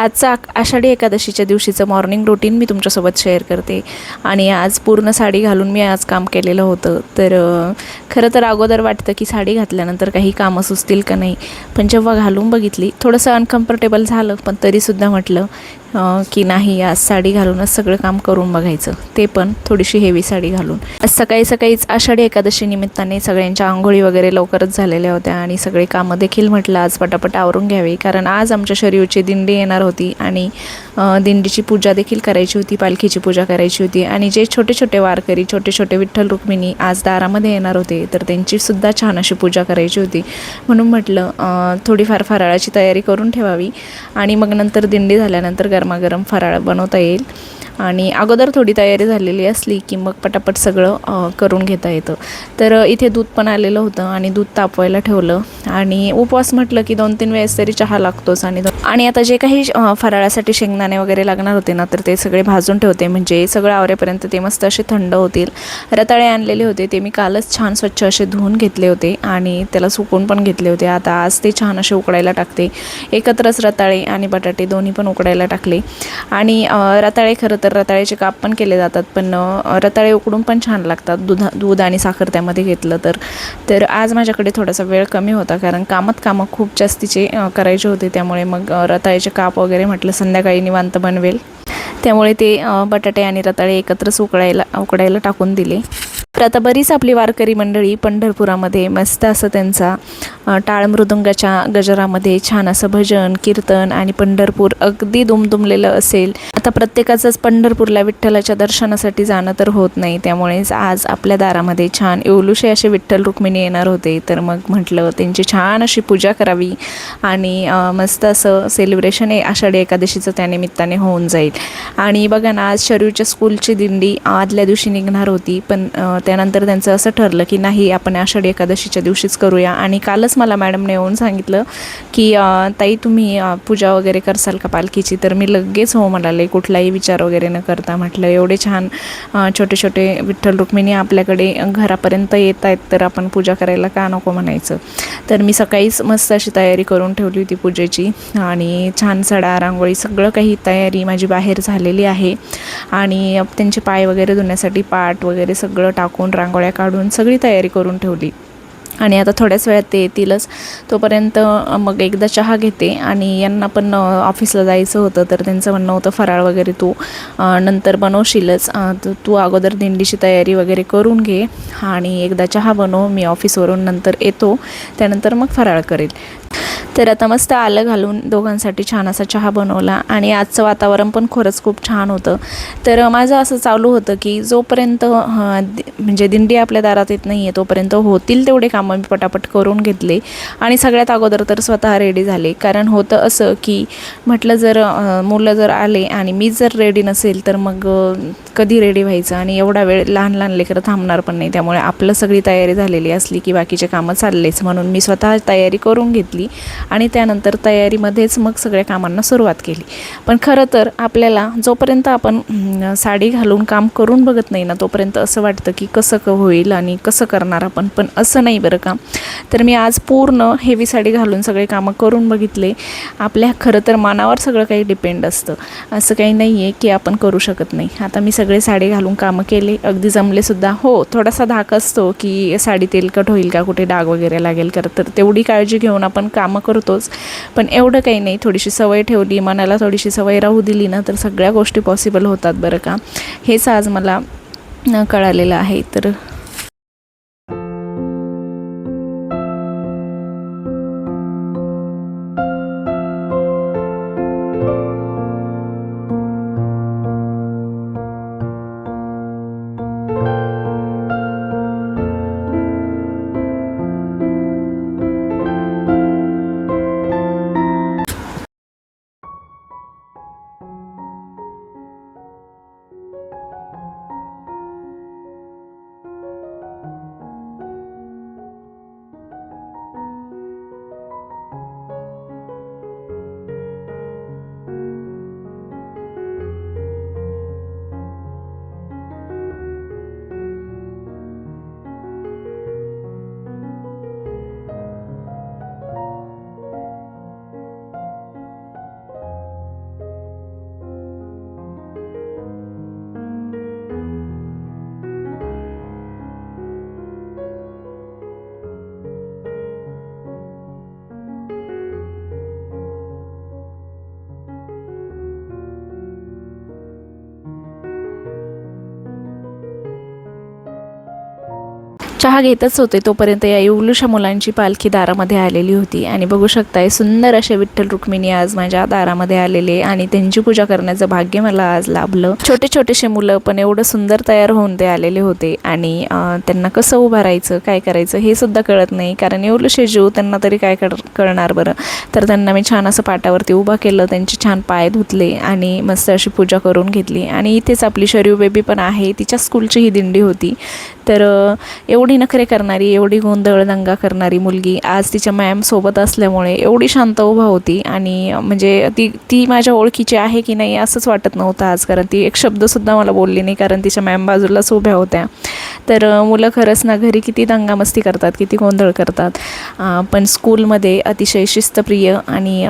आजचा आषाढी एकादशीच्या दिवशीचं मॉर्निंग रुटीन मी तुमच्यासोबत शेअर करते। आणि आज पूर्ण साडी घालून मी आज काम केलेलं होतं। तर खरं तर अगोदर वाटतं की साडी घातल्यानंतर काही कामं सुचतील का नाही, पण जेव्हा घालून बघितली थोडंसं अनकम्फर्टेबल झालं, पण तरीसुद्धा म्हटलं की नाही, आज साडी घालूनच सगळं काम करून बघायचं, ते पण थोडीशी हेवी साडी घालून। आज सकाळी सकाळीच आषाढी एकादशी निमित्ताने सगळ्यांच्या आंघोळी वगैरे लवकरच झालेल्या होत्या आणि सगळे कामं देखील म्हटलं आज पटापट आवरून घ्यावे, कारण आज आमच्या शरीरची दिंडी येणार होती आणि दिंडीची पूजा देखील करायची होती, पालखीची पूजा करायची होती। आणि जे छोटे छोटे वारकरी, छोटे छोटे विठ्ठल रुक्मिणी आज दारामध्ये येणार होते, तर त्यांचीसुद्धा छान अशी पूजा करायची होती। म्हणून म्हटलं थोडीफार फराळाची तयारी करून ठेवावी आणि मग नंतर दिंडी झाल्यानंतर गरमागरम फराळ बनवता येईल। आणि अगोदर थोडी तयारी झालेली असली की मग पटापट सगळं करून घेता येतं। तर इथे दूध पण आलेलं होतं आणि दूध तापवायला ठेवलं। आणि उपवास म्हटलं की 2-3 वेळेस तरी चहा लागतोच। आणि आता जे काही फराळासाठी शेंगदाणे वगैरे लागणार होते ना, तर ते सगळे भाजून ठेवते, म्हणजे सगळं आवरेपर्यंत ते मस्त असे थंड होतील। रताळे आणलेले होते, ते मी कालच छान स्वच्छ असे धुवून घेतले होते आणि त्याला सुकवून पण घेतले होते। आता आज ते छान असे उकडायला टाकते, एकत्रच रताळे आणि बटाटे दोन्ही पण उकडायला टाकले। आणि रताळे खरं तर रताळ्याचे काप पण केले जातात, पण रताळे उकडून पण छान लागतात दूध आणि साखर त्यामध्ये घेतलं तर आज माझ्याकडे थोडासा वेळ कमी होता, कारण कामं खूप जास्तीचे करायचे होते। त्यामुळे मग रताळ्याचे काप वगैरे म्हटलं संध्याकाळी निवांत बनवेल, त्यामुळे ते बटाटे आणि रताळे एकत्रच उकडायला टाकून दिले। तर आता बरीच आपली वारकरी मंडळी पंढरपुरामध्ये मस्त असं त्यांचा टाळ मृदुंगाच्या गजरामध्ये छान असं भजन कीर्तन आणि पंढरपूर अगदी दुमदुमलेलं असेल। आता प्रत्येकाचंच पंढरपूरला विठ्ठलाच्या दर्शनासाठी जाणं तर होत नाही, त्यामुळेच आज आपल्या दारामध्ये छान येवलुशे असे विठ्ठल रुक्मिणी येणार होते। तर मग म्हटलं त्यांची छान अशी पूजा करावी आणि मस्त असं सेलिब्रेशन आषाढी एकादशीचं त्यानिमित्ताने होऊन जाईल। आणि बघा ना, आज शरीरच्या स्कूलची दिंडी आदल्या दिवशी निघणार होती, पण त्यानंतर त्यांचं असं ठरलं की नाही, आपण आषाढी एकादशीच्या दिवशीच करूया। आणि कालच मला मॅडमने येऊन सांगितलं की ताई तुम्ही पूजा वगैरे करसाल का पालखीची, तर मी लगेच हो म्हणाले, कुठलाही विचार वगैरे न करता। म्हटलं एवढे छान छोटे छोटे विठ्ठल रुक्मिणी आपल्याकडे घरापर्यंत येत आहेत, तर आपण पूजा करायला का नको म्हणायचं। तर मी सकाळीच मस्त अशी तयारी करून ठेवली होती पूजेची आणि छान सडा रांगोळी सगळं काही तयारी माझी बाहेर झालेली आहे। आणि त्यांचे पाय वगैरे धुण्यासाठी पाट वगैरे सगळं टाकून रांगोळ्या काढून सगळी तयारी करून ठेवली। आणि आता थोड्याच वेळात ते येतीलच, तोपर्यंत मग एकदा चहा घेते। आणि यांना पण ऑफिसला जायचं होतं, तर त्यांचं म्हणणं होतं फराळ वगैरे तू नंतर बनवशीलच, तू अगोदर दिंडीची तयारी वगैरे करून घे आणि एकदा चहा बनव, मी ऑफिसवरून नंतर येतो, त्यानंतर मग फराळ करेल। तर आता मस्त आलं घालून दोघांसाठी छान असा चहा बनवला। आणि आजचं वातावरण पण खरंच खूप छान होतं। तर माझं असं चालू होतं की जोपर्यंत म्हणजे दिंडी आपल्या दारात येत नाही आहे, तोपर्यंत होतील तेवढे कामं मी पटापट करून घेतले। आणि सगळ्यात अगोदर तर स्वतः रेडी झाले, कारण होतं असं की म्हटलं जर मुलं जर आले आणि मी जर रेडी नसेल तर मग कधी रेडी व्हायचं, आणि एवढा वेळ लहान लहान लेकरं थांबणार पण नाही, त्यामुळे आपलं सगळी तयारी झालेली असली की बाकीचे कामं चाललेच, म्हणून मी स्वतः तयारी करून घेतली आणि त्यानंतर तयारीमध्येच मग सगळ्या कामांना सुरुवात केली। पण खरं तर आपल्याला जोपर्यंत आपण साडी घालून काम करून बघत नाही ना, तोपर्यंत असं वाटतं की कसं होईल आणि कसं करणार आपण, पण असं नाही बरं का। तर मी आज पूर्ण हेवी साडी घालून सगळे कामं करून बघितले। आपल्या खरं तर मनावर सगळं काही डिपेंड असतं, असं काही नाही आहे की आपण करू शकत नाही। आता मी सगळे साडी घालून कामं केले, अगदी जमलेसुद्धा। हो, थोडासा धाक असतो की साडी तेलकट होईल का, कुठे डाग वगैरे लागेल का, तर तेवढी काळजी घेऊन आपण कामं करतोच, पण एवढं काही नाही। थोडीशी सवय ठेवली, मनाला थोडीशी सवय राहू दिली ना, तर सगळ्या गोष्टी पॉसिबल होतात बरं का। हेच आज मला कळालेलं आहे। तर चहा घेतच होते तोपर्यंत या येवलूशा मुलांची पालखी दारामध्ये आलेली होती आणि बघू शकताय सुंदर असे विठ्ठल रुक्मिणी आज माझ्या दारामध्ये आलेले आणि त्यांची पूजा करण्याचं भाग्य मला आज लाभलं. छोटे छोटेसे मुलं पण एवढं सुंदर तयार होऊन ते आलेले होते आणि त्यांना कसं उभं राहायचं काय करायचं हे सुद्धा कळत नाही, कारण येवलूशे जीव त्यांना तरी काय कळणार बरं. तर त्यांना मी छान असं पाटावरती उभा केलं, त्यांचे छान पाय धुतले आणि मस्त अशी पूजा करून घेतली. आणि इथेच आपली शरीव बेबी पण आहे, तिच्या स्कूलची ही दिंडी होती. तर एवढी नखरे करणारी, एवढी गोंधळ दंगा करणारी मुलगी आज तिच्या मॅम सोबत असल्यामुळे एवढी शांत उभा होती आणि म्हणजे ती माझ्या ओळखीची आहे की नाही असंच वाटत नव्हतं आज, कारण ती एक शब्दसुद्धा मला बोलली नाही, कारण तिच्या मॅम बाजूलाच उभ्या होत्या. तर मुलं खरंच ना घरी किती दंगामस्ती करतात, किती गोंधळ करतात, पण स्कूलमध्ये अतिशय शिस्तप्रिय आणि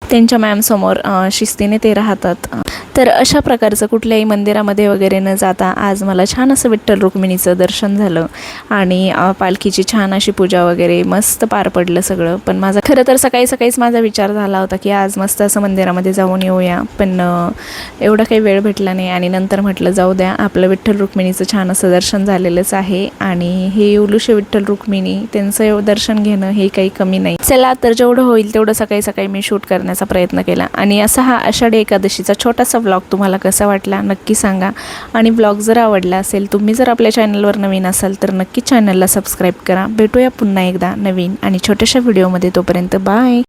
त्यांच्या मॅमसमोर शिस्तीने ते राहतात. तर अशा प्रकारचं कुठल्याही मंदिरामध्ये वगैरे न जाता आज मला छान असं विठ्ठल रुक्मिणीचं दर्शन झालं आणि पालखीची छान अशी पूजा वगैरे मस्त पार पडलं सगळं. पण माझा खरं तर सकाळीच माझा विचार झाला होता की आज मस्त असं मंदिरामध्ये जाऊन येऊया, पण एवढा काही वेळ भेटला नाही आणि नंतर म्हटलं जाऊ द्या, आपलं विठ्ठल रुक्मिणीचं छान असं दर्शन झालेलंच आहे आणि हे येवलूशे विठ्ठल रुक्मिणी त्यांचं दर्शन घेणं हे काही कमी नाही. चला तर जेवढं होईल तेवढं सकाळी मी शूट करण्याचा प्रयत्न केला आणि असा हा आषाढी एकादशीचा छोटासा व्लॉग तुम्हाला कसा वाटला नक्की सांगा. आणि व्लॉग जर आवडला असेल, तुम्ही जर आपल्या चॅनलवर नवीन असाल तर नक्की चॅनलला सबस्क्राईब करा. भेटूया पुन्हा एकदा नवीन आणि छोट्याशा व्हिडिओमध्ये. तोपर्यंत बाय.